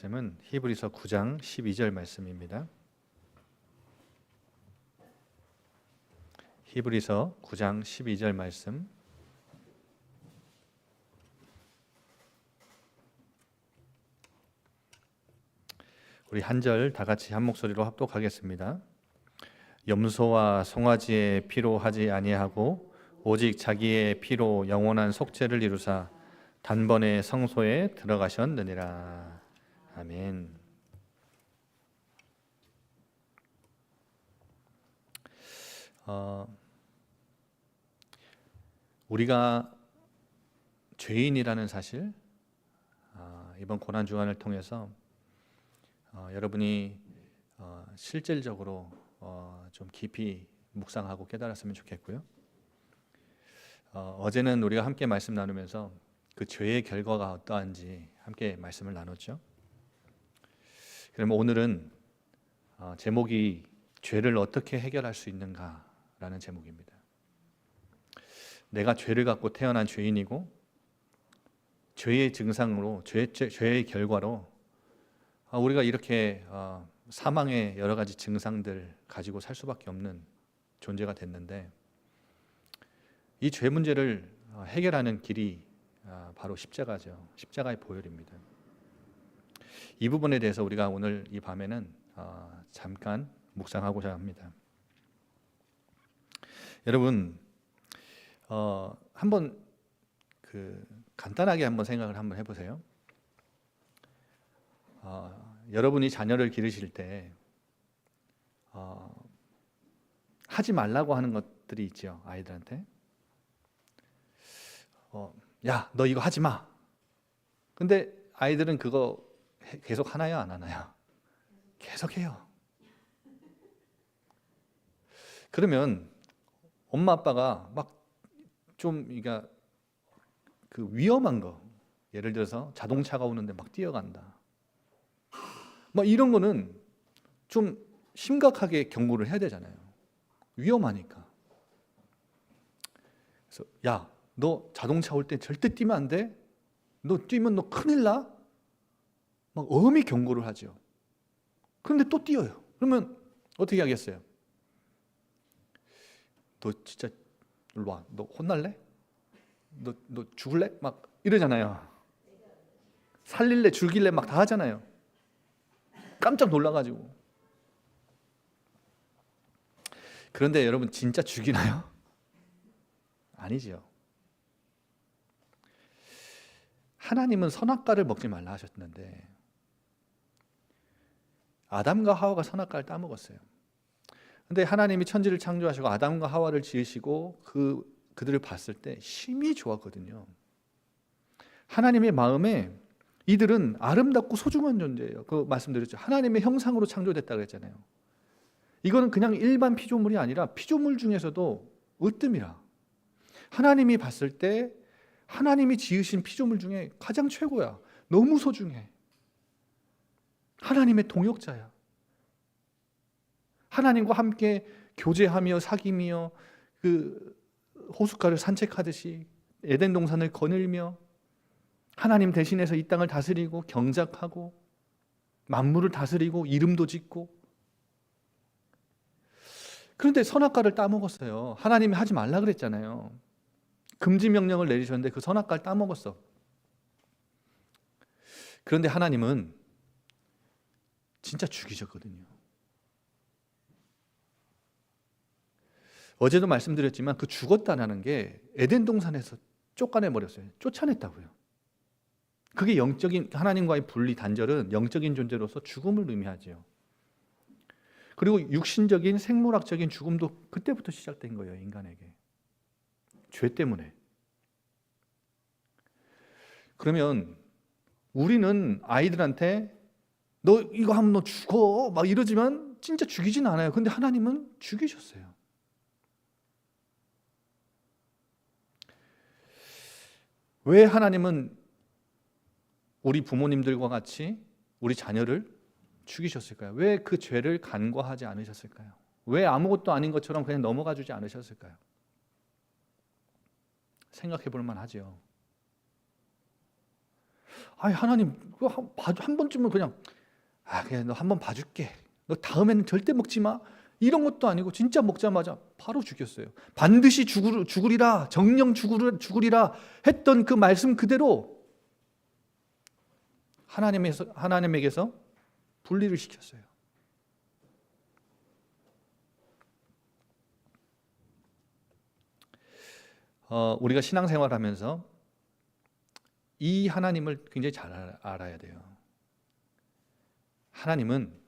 말씀은 히브리서 9장 12절 말씀입니다. 히브리서 9장 12절 말씀. 우리 한 절 다 같이 한 목소리로 합독하겠습니다. 염소와 송아지의 피로 하지 아니하고 오직 자기의 피로 영원한 속죄를 이루사 단번에 성소에 들어가셨느니라. 아멘. 우리가 죄인이라는 사실, 이번 고난 주간을 통해서 여러분이 실질적으로 좀 깊이 묵상하고 깨달았으면 좋겠고요. 어제는 우리가 함께 말씀 나누면서 그 죄의 결과가 어떠한지 함께 말씀을 나눴죠. 그러면 오늘은 제목이 죄를 어떻게 해결할 수 있는가라는 제목입니다. 내가 죄를 갖고 태어난 죄인이고 죄의 증상으로 죄의 결과로 우리가 이렇게 사망의 여러 가지 증상들 가지고 살 수밖에 없는 존재가 됐는데, 이 죄 문제를 해결하는 길이 바로 십자가죠. 십자가의 보혈입니다. 이 부분에 대해서 우리가 오늘 이 밤에는 잠깐 묵상하고자 합니다. 여러분, 한번 간단하게 한번 생각을 한번 해보세요. 여러분이 자녀를 기르실 때 하지 말라고 하는 것들이 있죠. 아이들한테 야, 너 이거 하지 마. 근데 아이들은 그거 계속 하나요, 안 하나요? 계속 해요. 그러면 엄마 아빠가 막 좀 그 위험한 거, 예를 들어서 자동차가 오는데 막 뛰어간다, 막 이런 거는 좀 심각하게 경고를 해야 되잖아요. 위험하니까. 그래서 야, 너 자동차 올 때 절대 뛰면 안 돼. 너 뛰면 너 큰일 나. 막 엄히 경고를 하죠. 그런데 또 뛰어요. 그러면 어떻게 하겠어요? 너 진짜 일로 와. 너 혼날래? 너 죽을래? 막 이러잖아요. 살릴래, 죽일래 막 다 하잖아요. 깜짝 놀라가지고. 그런데 여러분, 진짜 죽이나요? 아니죠. 하나님은 선악과를 먹지 말라 하셨는데 아담과 하와가 선악과를 따먹었어요. 근데 하나님이 천지를 창조하시고 아담과 하와를 지으시고 그들을 봤을 때 심히 좋았거든요. 하나님의 마음에 이들은 아름답고 소중한 존재예요. 그 말씀드렸죠. 하나님의 형상으로 창조됐다고 그랬잖아요. 이거는 그냥 일반 피조물이 아니라 피조물 중에서도 으뜸이라. 하나님이 봤을 때 하나님이 지으신 피조물 중에 가장 최고야. 너무 소중해. 하나님의 동역자야. 하나님과 함께 교제하며 사귀며 그 호숫가를 산책하듯이 에덴 동산을 거닐며 하나님 대신해서 이 땅을 다스리고 경작하고 만물을 다스리고 이름도 짓고. 그런데 선악과를 따먹었어요. 하나님이 하지 말라 그랬잖아요. 금지 명령을 내리셨는데 그 선악과를 따먹었어. 그런데 하나님은 진짜 죽이셨거든요. 어제도 말씀드렸지만 그 죽었다는 게 에덴 동산에서 쫓아내버렸어요. 쫓아냈다고요. 그게 영적인 하나님과의 분리 단절은 영적인 존재로서 죽음을 의미하죠. 그리고 육신적인 생물학적인 죽음도 그때부터 시작된 거예요. 인간에게. 죄 때문에. 그러면 우리는 아이들한테 너 이거 하면 너 죽어 막 이러지만 진짜 죽이진 않아요. 근데 하나님은 죽이셨어요. 왜 하나님은 우리 부모님들과 같이 우리 자녀를 죽이셨을까요? 왜 그 죄를 간과하지 않으셨을까요? 왜 아무것도 아닌 것처럼 그냥 넘어가 주지 않으셨을까요? 생각해 볼 만하죠. 아니 하나님 한 번쯤은 그냥 그냥 너 한 번 봐줄게. 너 다음에는 절대 먹지 마. 이런 것도 아니고 진짜 먹자마자 바로 죽였어요. 반드시 죽으리라, 정령 죽으리라 했던 그 말씀 그대로 하나님에게서 분리를 시켰어요. 우리가 신앙생활하면서 이 하나님을 굉장히 잘 알아야 돼요. 하나님은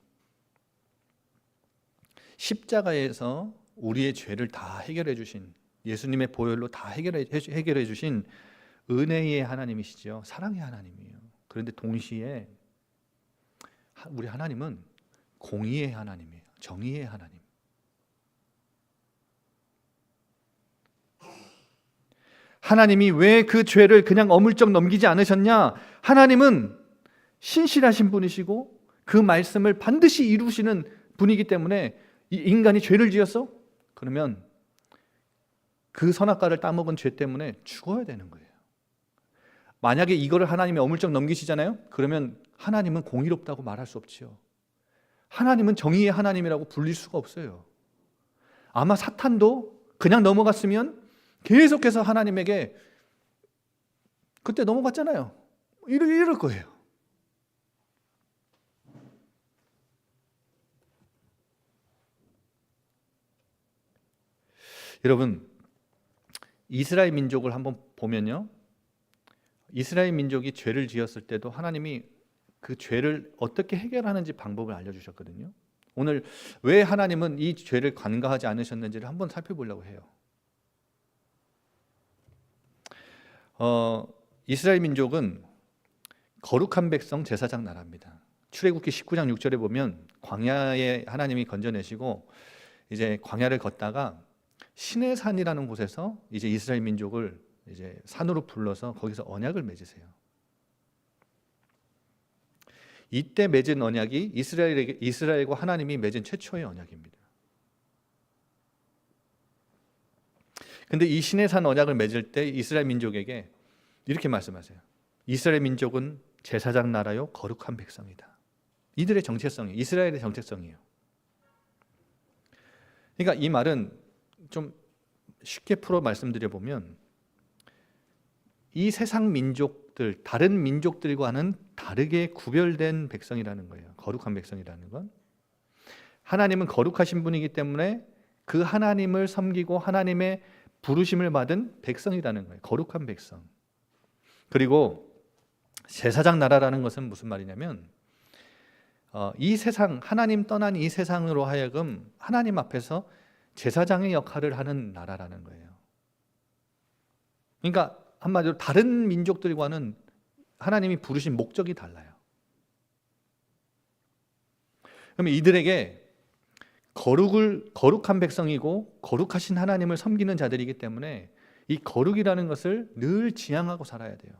십자가에서 우리의 죄를 다 해결해 주신, 예수님의 보혈로 다 해결해 주신 은혜의 하나님이시죠. 사랑의 하나님이에요. 그런데 동시에 우리 하나님은 공의의 하나님이에요. 정의의 하나님. 하나님이 왜 그 죄를 그냥 어물쩍 넘기지 않으셨냐? 하나님은 신실하신 분이시고 그 말씀을 반드시 이루시는 분이기 때문에 이 인간이 죄를 지었어? 그러면 그 선악과를 따먹은 죄 때문에 죽어야 되는 거예요. 만약에 이거를 하나님이 어물쩍 넘기시잖아요? 그러면 하나님은 공의롭다고 말할 수 없지요. 하나님은 정의의 하나님이라고 불릴 수가 없어요. 아마 사탄도 그냥 넘어갔으면 계속해서 하나님에게 그때 넘어갔잖아요. 이럴 거예요. 여러분, 이스라엘 민족을 한번 보면요. 이스라엘 민족이 죄를 지었을 때도 하나님이 그 죄를 어떻게 해결하는지 방법을 알려주셨거든요. 오늘 왜 하나님은 이 죄를 간과하지 않으셨는지를 한번 살펴보려고 해요. 이스라엘 민족은 거룩한 백성 제사장 나라입니다. 출애굽기 19장 6절에 보면 광야에 하나님이 건져내시고 이제 광야를 걷다가 시내산이라는 곳에서 이제 이스라엘 민족을 이제 산으로 불러서 거기서 언약을 맺으세요. 이때 맺은 언약이 이스라엘과 하나님이 맺은 최초의 언약입니다. 근데 이 시내산 언약을 맺을 때 이스라엘 민족에게 이렇게 말씀하세요. 이스라엘 민족은 제사장 나라요 거룩한 백성이다. 이들의 정체성이 이스라엘의 정체성이에요. 그러니까 이 말은 좀 쉽게 풀어 말씀드려 보면 이 세상 민족들, 다른 민족들과는 다르게 구별된 백성이라는 거예요. 거룩한 백성이라는 건. 하나님은 거룩하신 분이기 때문에 그 하나님을 섬기고 하나님의 부르심을 받은 백성이라는 거예요. 거룩한 백성. 그리고 제사장 나라라는 것은 무슨 말이냐면 이 세상, 하나님 떠난 이 세상으로 하여금 하나님 앞에서 제사장의 역할을 하는 나라라는 거예요. 그러니까 한마디로 다른 민족들과는 하나님이 부르신 목적이 달라요. 그러면 이들에게 거룩한 백성이고 거룩하신 하나님을 섬기는 자들이기 때문에 이 거룩이라는 것을 늘 지향하고 살아야 돼요.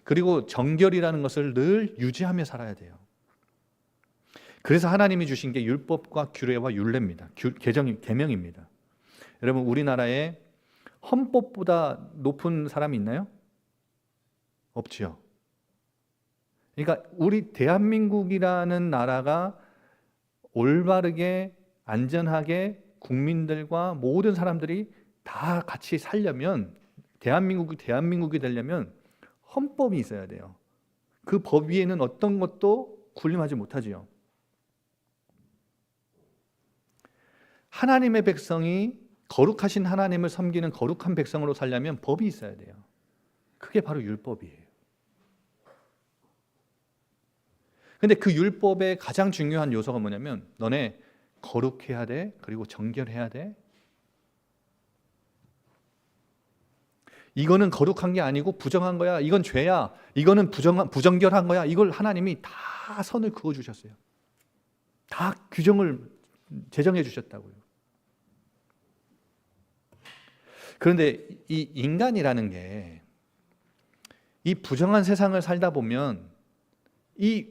그리고 정결이라는 것을 늘 유지하며 살아야 돼요. 그래서 하나님이 주신 게 율법과 규례와 율례입니다. 계명입니다. 여러분, 우리나라에 헌법보다 높은 사람이 있나요? 없지요. 그러니까 우리 대한민국이라는 나라가 올바르게 안전하게 국민들과 모든 사람들이 다 같이 살려면 대한민국이 되려면 헌법이 있어야 돼요. 그 법 위에는 어떤 것도 군림하지 못하지요. 하나님의 백성이 거룩하신 하나님을 섬기는 거룩한 백성으로 살려면 법이 있어야 돼요. 그게 바로 율법이에요. 근데 그 율법의 가장 중요한 요소가 뭐냐면 너네 거룩해야 돼. 그리고 정결해야 돼. 이거는 거룩한 게 아니고 부정한 거야. 이건 죄야. 이거는 부정결한 거야. 이걸 하나님이 다 선을 그어 주셨어요. 다 규정을 제정해 주셨다고요. 그런데 이 인간이라는 게 이 부정한 세상을 살다 보면 이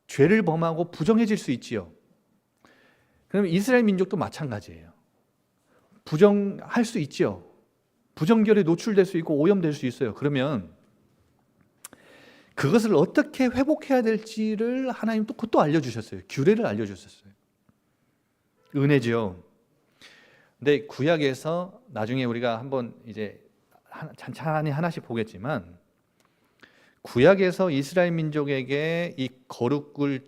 죄를 범하고 부정해질 수 있지요. 그럼 이스라엘 민족도 마찬가지예요. 부정할 수 있지요. 부정결에 노출될 수 있고 오염될 수 있어요. 그러면 그것을 어떻게 회복해야 될지를 하나님 또 그것도 알려주셨어요. 규례를 알려주셨어요. 은혜죠. 근데 구약에서 나중에 우리가 한번 이제 찬찬히 하나씩 보겠지만, 구약에서 이스라엘 민족에게 이 거룩을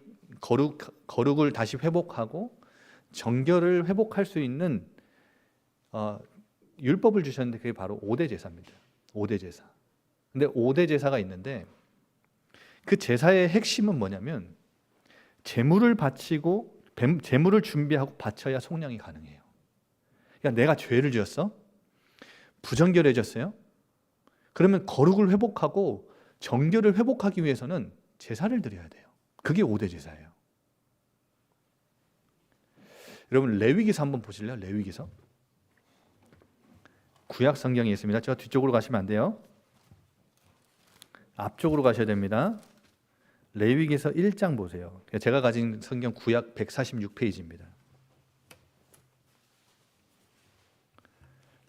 다시 회복하고 정결을 회복할 수 있는 율법을 주셨는데 그게 바로 5대 제사입니다. 5대 제사. 근데 5대 제사가 있는데 그 제사의 핵심은 뭐냐면 제물을 바치고 제물을 준비하고 바쳐야 속량이 가능해요. 그러니까 내가 죄를 지었어? 부정결해졌어요? 그러면 거룩을 회복하고 정결을 회복하기 위해서는 제사를 드려야 돼요. 그게 5대 제사예요. 여러분 레위기서 한번 보실래요? 레위기서. 구약 성경에 있습니다. 저 뒤쪽으로 가시면 안 돼요. 앞쪽으로 가셔야 됩니다. 레위기서 1장 보세요. 제가 가진 성경 구약 146페이지입니다.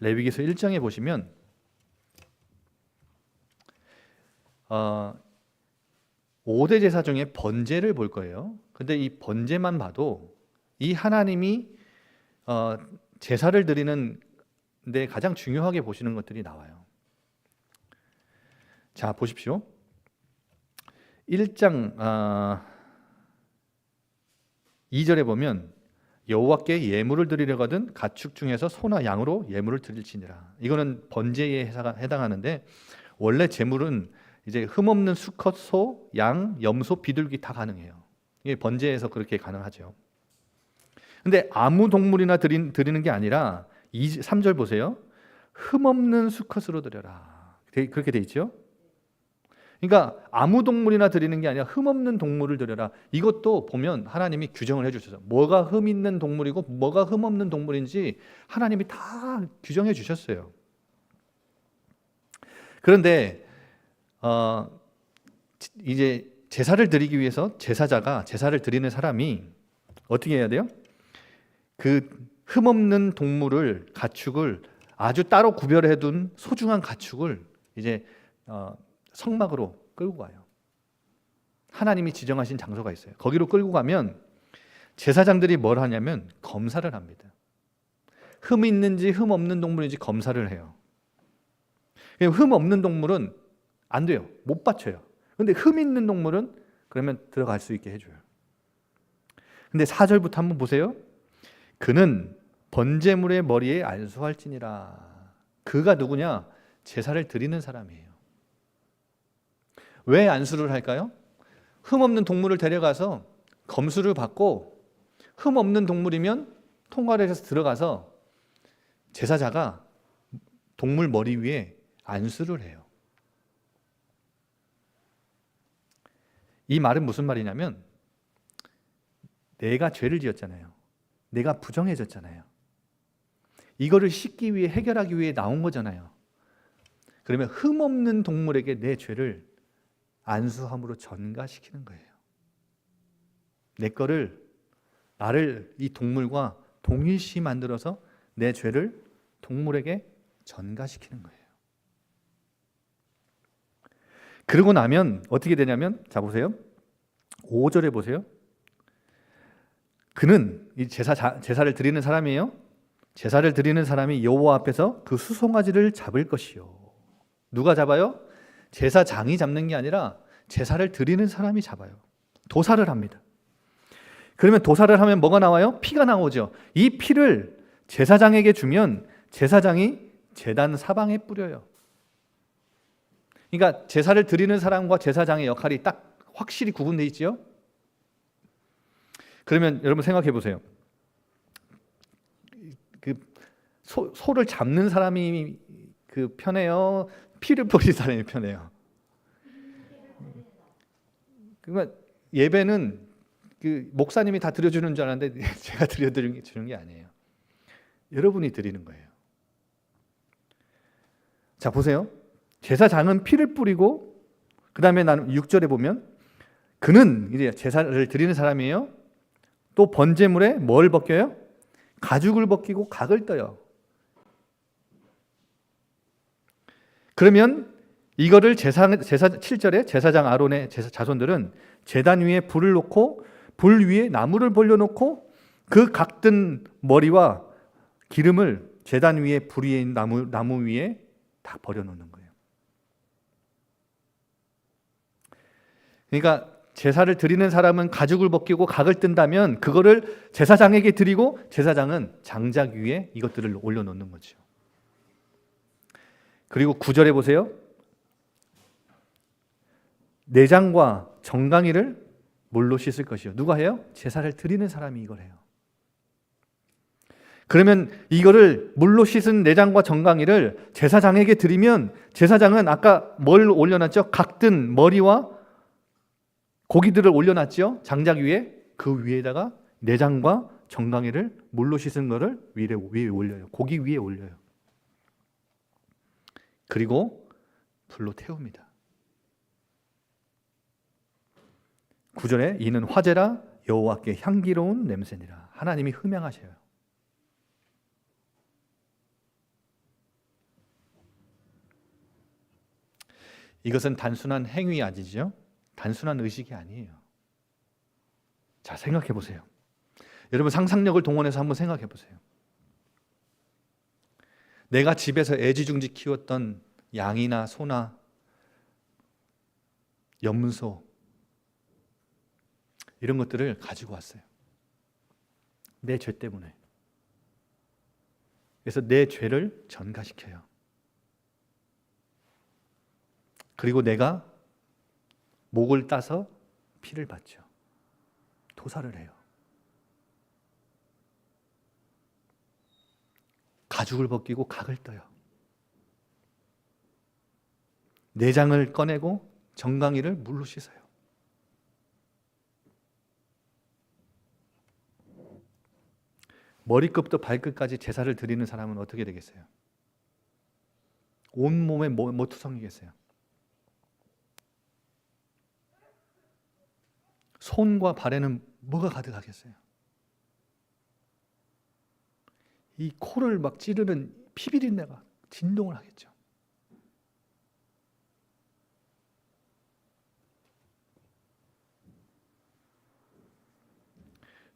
레위기서 1장에 보시면 5대 제사 중에 번제를 볼 거예요. 근데 이 번제만 봐도 이 하나님이 제사를 드리는 데 가장 중요하게 보시는 것들이 나와요. 자, 보십시오. 1장 2절에 보면 여호와께 예물을 드리려거든 가축 중에서 소나 양으로 예물을 드릴지니라. 이거는 번제에 해당하는데 원래 제물은 이제 흠없는 수컷 소, 양, 염소, 비둘기 다 가능해요. 이게 번제에서 그렇게 가능하죠. 근데 아무 동물이나 드리는 게 아니라 3절 보세요. 흠없는 수컷으로 드려라. 그렇게 돼 있죠. 그러니까 아무 동물이나 드리는 게 아니라 흠없는 동물을 드려라. 이것도 보면 하나님이 규정을 해주셔서 뭐가 흠 있는 동물이고 뭐가 흠 없는 동물인지 하나님이 다 규정해 주셨어요. 그런데 이제 제사를 드리기 위해서 제사를 드리는 사람이 어떻게 해야 돼요? 그 흠없는 동물을, 가축을 아주 따로 구별해 둔 소중한 가축을 이제 성막으로 끌고 가요. 하나님이 지정하신 장소가 있어요. 거기로 끌고 가면 제사장들이 뭘 하냐면 검사를 합니다. 흠 있는지 흠 없는 동물인지 검사를 해요. 흠 없는 동물은 안 돼요. 못 바쳐요. 근데 흠 있는 동물은 그러면 들어갈 수 있게 해줘요. 근데 4절부터 한번 보세요. 그는 번제물의 머리에 안수할지니라. 그가 누구냐? 제사를 드리는 사람이에요. 왜 안수를 할까요? 흠 없는 동물을 데려가서 검수를 받고 흠 없는 동물이면 통과를 해서 들어가서 제사자가 동물 머리 위에 안수를 해요. 이 말은 무슨 말이냐면 내가 죄를 지었잖아요. 내가 부정해졌잖아요. 이거를 씻기 위해, 해결하기 위해 나온 거잖아요. 그러면 흠 없는 동물에게 내 죄를 안수함으로 전가시키는 거예요. 내 거를, 나를 이 동물과 동일시 만들어서 내 죄를 동물에게 전가시키는 거예요. 그러고 나면 어떻게 되냐면, 자 보세요. 5절에 보세요. 그는 이 제사를 드리는 사람이에요. 제사를 드리는 사람이 여호와 앞에서 그 수송아지를 잡을 것이요. 누가 잡아요? 제사장이 잡는 게 아니라 제사를 드리는 사람이 잡아요. 도살을 합니다. 그러면 도살을 하면 뭐가 나와요? 피가 나오죠. 이 피를 제사장에게 주면 제사장이 제단 사방에 뿌려요. 그러니까 제사를 드리는 사람과 제사장의 역할이 딱 확실히 구분되어 있죠. 그러면 여러분 생각해 보세요. 그 소를 잡는 사람이 그 편해요? 피를 뿌리는 사람이 편해요? 그러니까 예배는 그 목사님이 다 드려주는 줄 알았는데 제가 드려주는 게 아니에요. 여러분이 드리는 거예요. 자 보세요. 제사장은 피를 뿌리고 그 다음에 나는 6절에 보면 그는 이제 제사를 드리는 사람이에요. 또 번제물에 뭘 벗겨요? 가죽을 벗기고 각을 떠요. 그러면 이거를 7절에 제사장 아론의 자손들은 제단 위에 불을 놓고 불 위에 나무를 벌려놓고 그 각든 머리와 기름을 제단 위에 불 위에 있는 나무 위에 다 버려놓는 거예요. 그러니까 제사를 드리는 사람은 가죽을 벗기고 각을 뜬다면 그거를 제사장에게 드리고 제사장은 장작 위에 이것들을 올려놓는 거죠. 그리고 9절에 보세요. 내장과 정강이를 물로 씻을 것이요. 누가 해요? 제사를 드리는 사람이 이걸 해요. 그러면 이거를 물로 씻은 내장과 정강이를 제사장에게 드리면 제사장은 아까 뭘 올려놨죠? 각든 머리와 고기들을 올려놨죠? 장작 위에. 그 위에다가 내장과 정강이를 물로 씻은 거를 위에 올려요. 고기 위에 올려요. 그리고 불로 태웁니다. 9절에 이는 화제라 여호와께 향기로운 냄새니라. 하나님이 흠향하셔요. 이것은 단순한 행위 아니죠? 단순한 의식이 아니에요. 자, 생각해 보세요. 여러분 상상력을 동원해서 한번 생각해 보세요. 내가 집에서 애지중지 키웠던 양이나 소나 염소 이런 것들을 가지고 왔어요. 내 죄 때문에. 그래서 내 죄를 전가시켜요. 그리고 내가 목을 따서 피를 받죠. 도살을 해요. 가죽을 벗기고 각을 떠요. 내장을 꺼내고 정강이를 물로 씻어요. 머리끝부터 발끝까지 제사를 드리는 사람은 어떻게 되겠어요? 온몸에 모투성이겠어요. 손과 발에는 뭐가 가득하겠어요? 이 코를 막 찌르는 피비린내가 진동을 하겠죠.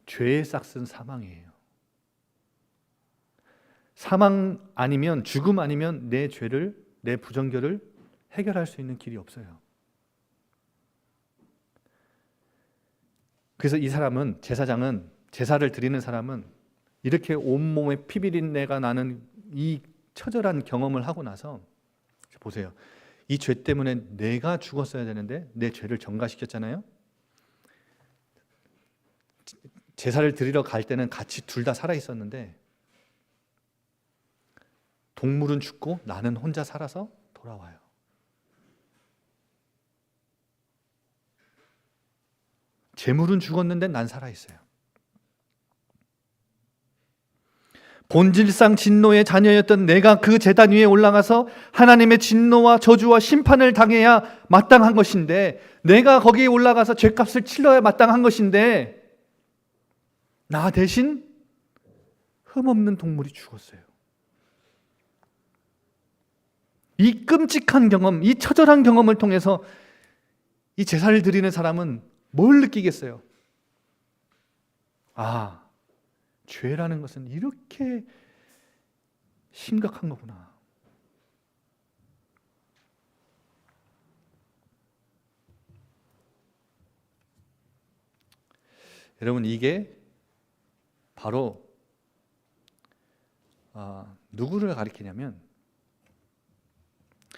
죄의 싹은 사망이에요. 사망 아니면 죽음 아니면 내 죄를 내 부정결을 해결할 수 있는 길이 없어요. 그래서 이 사람은 제사장은 제사를 드리는 사람은 이렇게 온몸에 피비린내가 나는 이 처절한 경험을 하고 나서 보세요. 이 죄 때문에 내가 죽었어야 되는데 내 죄를 전가시켰잖아요. 제사를 드리러 갈 때는 같이 둘 다 살아 있었는데 동물은 죽고 나는 혼자 살아서 돌아와요. 재물은 죽었는데 난 살아 있어요. 본질상 진노의 자녀였던 내가 그 제단 위에 올라가서 하나님의 진노와 저주와 심판을 당해야 마땅한 것인데, 내가 거기에 올라가서 죄값을 치러야 마땅한 것인데 나 대신 흠없는 동물이 죽었어요. 이 끔찍한 경험, 이 처절한 경험을 통해서 이 제사를 드리는 사람은 뭘 느끼겠어요? 아, 죄라는 것은 이렇게 심각한 거구나. 여러분, 이게 바로 누구를 가리키냐면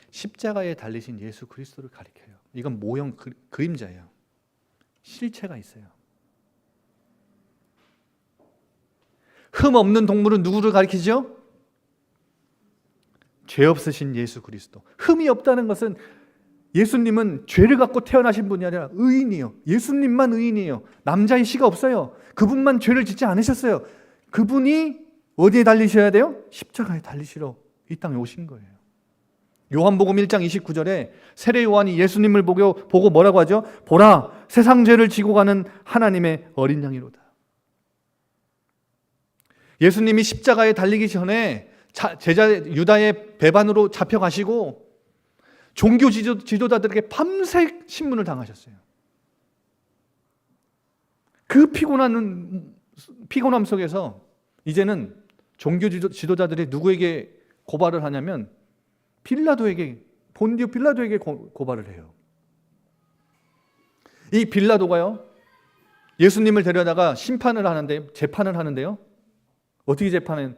십자가에 달리신 예수 그리스도를 가리켜요. 이건 모형 그림자예요. 실체가 있어요. 흠 없는 동물은 누구를 가리키죠? 죄 없으신 예수 그리스도. 흠이 없다는 것은 예수님은 죄를 갖고 태어나신 분이 아니라 의인이에요. 예수님만 의인이에요. 남자의 씨가 없어요. 그분만 죄를 짓지 않으셨어요. 그분이 어디에 달리셔야 돼요? 십자가에 달리시러 이 땅에 오신 거예요. 요한복음 1장 29절에 세례 요한이 예수님을 보고 뭐라고 하죠? 보라, 세상 죄를 지고 가는 하나님의 어린 양이로다. 예수님이 십자가에 달리기 전에 유다의 배반으로 잡혀가시고 종교 지도자들에게 밤새 신문을 당하셨어요. 그 피곤함 속에서 이제는 종교 지도자들이 누구에게 고발을 하냐면 본디오 빌라도에게 고발을 해요. 이 빌라도가요, 예수님을 데려다가 재판을 하는데요. 어떻게 재판은?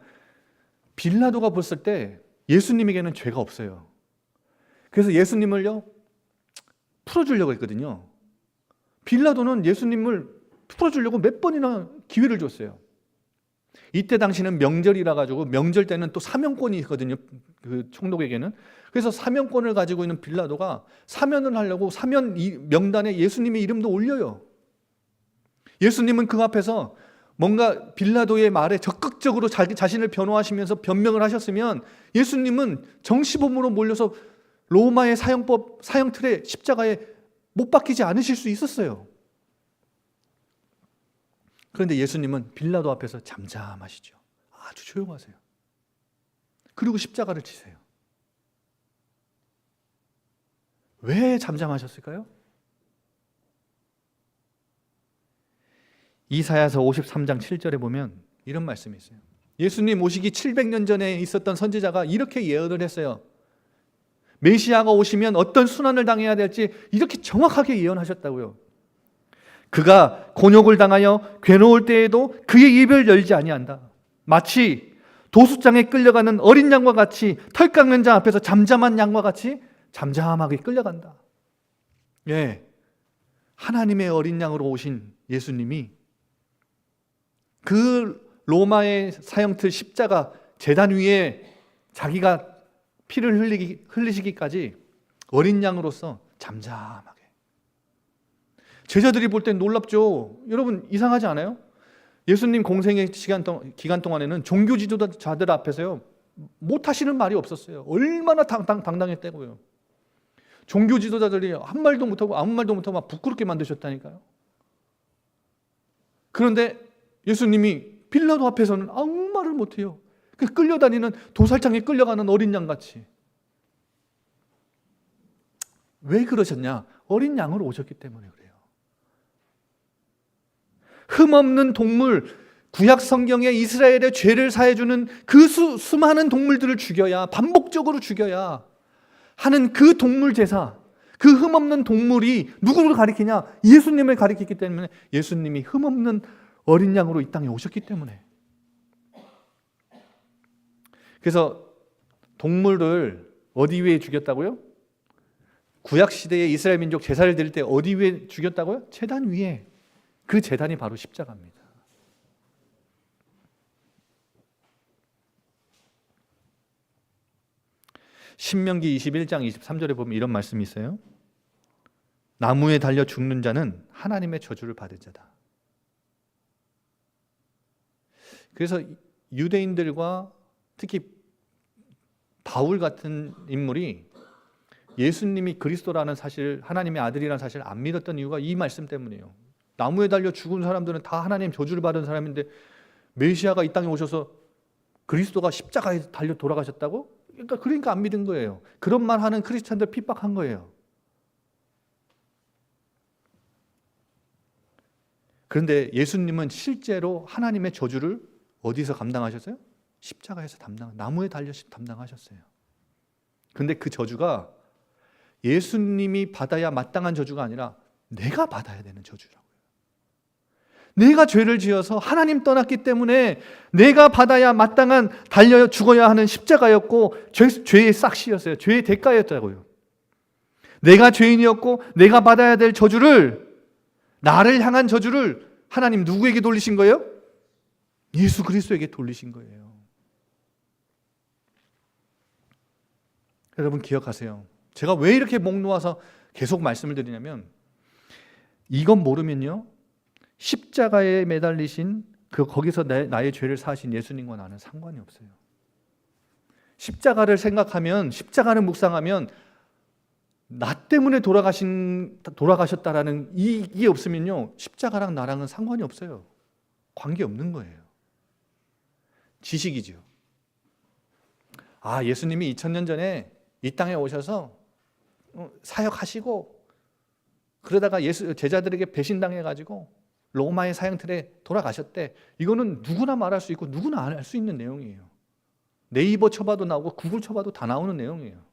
빌라도가 봤을 때 예수님에게는 죄가 없어요. 그래서 예수님을요 풀어주려고 했거든요. 빌라도는 예수님을 풀어주려고 몇 번이나 기회를 줬어요. 이때 당시는 명절이라 가지고 명절 때는 또 사면권이 있거든요. 그 총독에게는. 그래서 사면권을 가지고 있는 빌라도가 사면을 하려고 사면 명단에 예수님의 이름도 올려요. 예수님은 그 앞에서 뭔가 빌라도의 말에 적극적으로 자신을 변호하시면서 변명을 하셨으면 예수님은 정시범으로 몰려서 로마의 사형틀에 십자가에 못 박히지 않으실 수 있었어요. 그런데 예수님은 빌라도 앞에서 잠잠하시죠. 아주 조용하세요. 그리고 십자가를 치세요. 왜 잠잠하셨을까요? 이사야서 53장 7절에 보면 이런 말씀이 있어요. 예수님 오시기 700년 전에 있었던 선지자가 이렇게 예언을 했어요. 메시아가 오시면 어떤 순환을 당해야 될지 이렇게 정확하게 예언하셨다고요. 그가 곤욕을 당하여 괴로울 때에도 그의 입을 열지 아니한다. 마치 도수장에 끌려가는 어린 양과 같이 털 깎는 자 앞에서 잠잠한 양과 같이 잠잠하게 끌려간다. 예, 하나님의 어린 양으로 오신 예수님이 그 로마의 사형틀 십자가 제단 위에 자기가 피를 흘리시기까지 어린 양으로서 잠잠하게. 제자들이 볼 땐 놀랍죠. 여러분 이상하지 않아요? 예수님 공생의 기간 동안에는 종교 지도자들 앞에서요 못하시는 말이 없었어요. 얼마나 당당했다고요. 종교 지도자들이 한 말도 못하고 아무 말도 못하고 막 부끄럽게 만드셨다니까요. 그런데 예수님이 빌라도 앞에서는 아무 말을 못해요. 끌려다니는 도살장에 끌려가는 어린 양같이. 왜 그러셨냐? 어린 양으로 오셨기 때문에 그래요. 흠없는 동물, 구약 성경에 이스라엘의 죄를 사해주는 그 수많은 동물들을 죽여야, 반복적으로 죽여야 하는 그 동물 제사, 그 흠없는 동물이 누구를 가리키냐? 예수님을 가리키기 때문에 예수님이 흠없는 어린 양으로 이 땅에 오셨기 때문에. 그래서 동물을 어디 위에 죽였다고요? 구약 시대의 이스라엘 민족 제사를 드릴 때 어디 위에 죽였다고요? 제단 위에. 그 제단이 바로 십자가입니다. 신명기 21장 23절에 보면 이런 말씀이 있어요. 나무에 달려 죽는 자는 하나님의 저주를 받을 자다. 그래서 유대인들과 특히 바울 같은 인물이 예수님이 그리스도라는 사실, 하나님의 아들이라는 사실을 안 믿었던 이유가 이 말씀 때문이에요. 나무에 달려 죽은 사람들은 다 하나님 저주를 받은 사람인데 메시아가 이 땅에 오셔서 그리스도가 십자가에 달려 돌아가셨다고? 그러니까 안 믿은 거예요. 그런 말 하는 크리스찬들 핍박한 거예요. 그런데 예수님은 실제로 하나님의 저주를 어디서 감당하셨어요? 십자가에서 나무에 달려 담당하셨어요. 그런데 그 저주가 예수님이 받아야 마땅한 저주가 아니라 내가 받아야 되는 저주라고요. 내가 죄를 지어서 하나님 떠났기 때문에 내가 받아야 마땅한 달려 죽어야 하는 십자가였고 죄의 싹시였어요. 죄의 대가였다고요. 내가 죄인이었고 내가 받아야 될 저주를, 나를 향한 저주를 하나님 누구에게 돌리신 거예요? 예수 그리스도에게 돌리신 거예요. 여러분 기억하세요. 제가 왜 이렇게 목 놓아서 계속 말씀을 드리냐면 이건 모르면요 십자가에 매달리신 거기서 나의 죄를 사하신 예수님과 나는 상관이 없어요. 십자가를 생각하면, 십자가를 묵상하면 나 때문에 돌아가셨다라는 이게 없으면요 십자가랑 나랑은 상관이 없어요. 관계 없는 거예요. 지식이죠. 예수님이 2000년 전에 이 땅에 오셔서 사역하시고 그러다가 예수 제자들에게 배신당해가지고 로마의 사형틀에 돌아가셨대. 이거는 누구나 말할 수 있고 누구나 알 수 있는 내용이에요. 네이버 쳐봐도 나오고 구글 쳐봐도 다 나오는 내용이에요.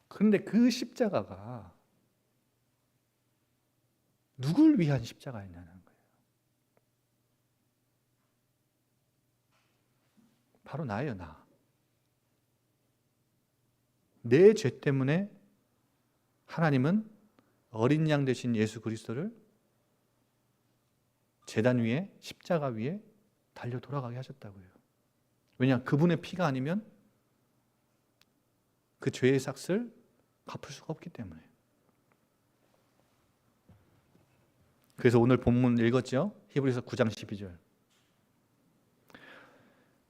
그런데 그 십자가가 누굴 위한 십자가였냐는 거예요. 바로 나예요, 나. 내 죄 때문에 하나님은 어린 양 되신 예수 그리스도를 제단 위에 십자가 위에 달려 돌아가게 하셨다고요. 왜냐? 그분의 피가 아니면 그 죄의 삭을 갚을 수가 없기 때문에. 그래서 오늘 본문 읽었죠? 히브리서 9장 12절.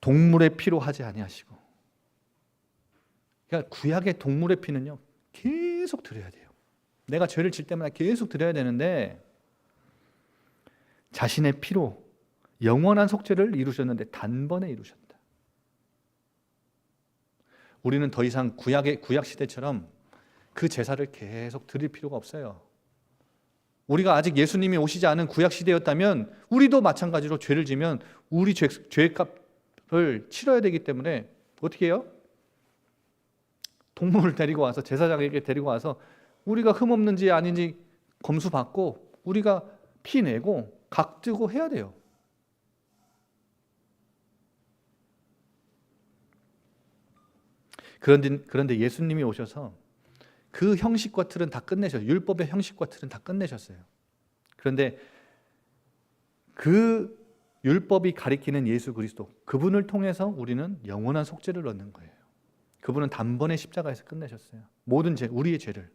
동물의 피로 하지 아니하시고. 그러니까 구약의 동물의 피는요, 계속 드려야 돼요. 내가 죄를 질 때마다 계속 드려야 되는데 자신의 피로 영원한 속죄를 이루셨는데 단번에 이루셨다. 우리는 더 이상 구약 시대처럼 그 제사를 계속 드릴 필요가 없어요. 우리가 아직 예수님이 오시지 않은 구약 시대였다면 우리도 마찬가지로 죄를 지면 우리 죄값을 치러야 되기 때문에 어떻게 해요? 동물을 데리고 와서 제사장에게 데리고 와서 우리가 흠없는지 아닌지 검수받고 우리가 피 내고 각 뜨고 해야 돼요. 그런데 예수님이 오셔서 그 형식과 틀은 다 끝내셨어요. 율법의 형식과 틀은 다 끝내셨어요. 그런데 그 율법이 가리키는 예수 그리스도, 그분을 통해서 우리는 영원한 속죄를 얻는 거예요. 그분은 단번에 십자가에서 끝내셨어요. 모든 죄, 우리의 죄를.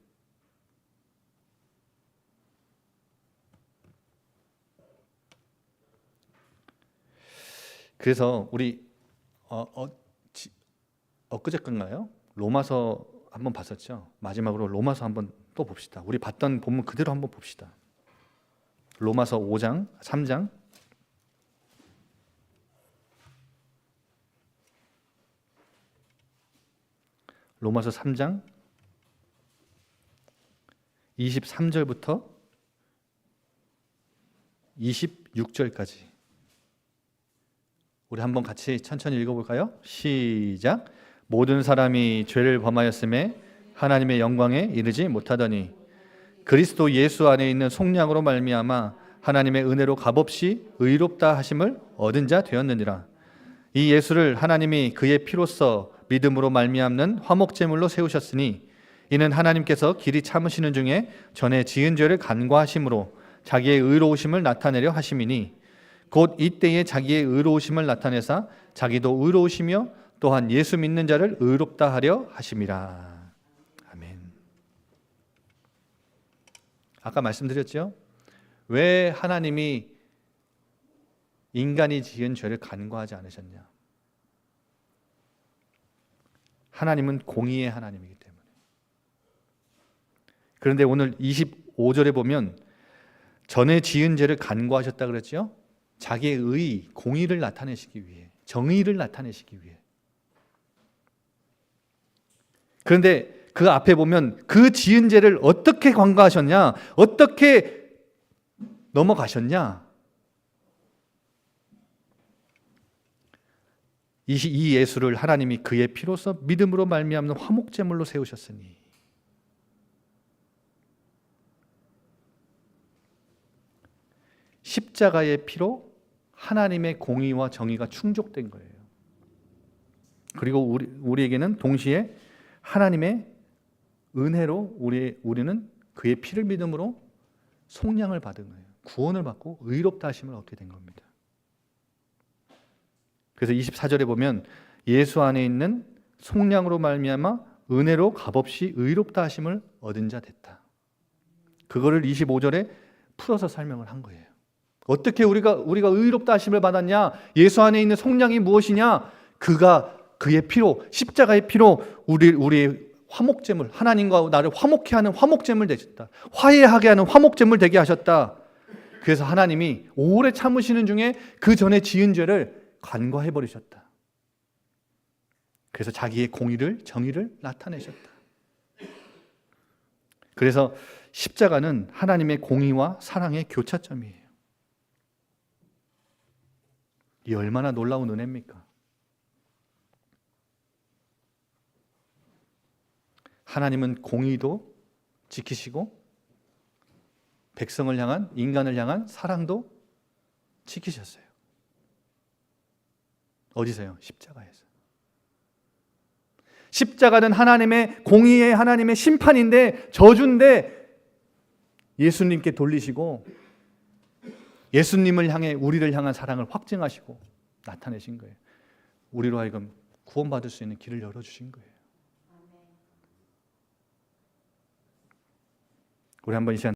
그래서 우리 엊그제인가요? 로마서 한번 봤었죠. 마지막으로 로마서 한번 또 봅시다. 우리 봤던 본문 그대로 한번 봅시다. 로마서 5장, 3장. 로마서 3장 23절부터 26절까지. 우리 한번 같이 천천히 읽어볼까요? 시작. 모든 사람이 죄를 범하였음에 하나님의 영광에 이르지 못하더니 그리스도 예수 안에 있는 속량으로 말미암아 하나님의 은혜로 값없이 의롭다 하심을 얻은 자 되었느니라. 이 예수를 하나님이 그의 피로써 믿음으로 말미암는 화목제물로 세우셨으니 이는 하나님께서 길이 참으시는 중에 전에 지은 죄를 간과하심으로 자기의 의로우심을 나타내려 하심이니 곧 이때에 자기의 의로우심을 나타내사 자기도 의로우시며 또한 예수 믿는 자를 의롭다 하려 하심이라. 아멘. 아까 말씀드렸죠? 왜 하나님이 인간이 지은 죄를 간과하지 않으셨냐? 하나님은 공의의 하나님이기 때문에. 그런데 오늘 25절에 보면 전에 지은 죄를 간과하셨다 그랬죠? 자기의 의, 공의를 나타내시기 위해, 정의를 나타내시기 위해. 그런데 그 앞에 보면 그 지은 죄를 어떻게 간과하셨냐? 어떻게 넘어가셨냐? 이 예수를 하나님이 그의 피로써 믿음으로 말미암는 화목제물로 세우셨으니. 십자가의 피로 하나님의 공의와 정의가 충족된 거예요. 그리고 우리에게는 동시에 하나님의 은혜로 우리는 그의 피를 믿음으로 속량을 받은 거예요. 구원을 받고 의롭다 하심을 얻게 된 겁니다. 그래서 24절에 보면 예수 안에 있는 속량으로 말미암아 은혜로 값없이 의롭다 하심을 얻은 자 됐다. 그거를 25절에 풀어서 설명을 한 거예요. 어떻게 우리가 의롭다 하심을 받았냐? 예수 안에 있는 속량이 무엇이냐? 그의 피로, 십자가의 피로 우리의 화목제물, 하나님과 나를 화목케 하는 화목제물 되셨다. 화해하게 하는 화목제물 되게 하셨다. 그래서 하나님이 오래 참으시는 중에 그 전에 지은 죄를 간과해 버리셨다. 그래서 자기의 공의를, 정의를 나타내셨다. 그래서 십자가는 하나님의 공의와 사랑의 교차점이에요. 이 얼마나 놀라운 은혜입니까? 하나님은 공의도 지키시고 백성을 향한, 인간을 향한 사랑도 지키셨어요. 어디서요? 십자가에서. 십자가는 하나님의 공의의, 하나님의 심판인데, 저주인데 예수님께 돌리시고 예수님을 향해, 우리를 향한 사랑을 확증하시고 나타내신 거예요. 우리로 하여금 구원받을 수 있는 길을 열어주신 거예요. 우리 한번 이 시간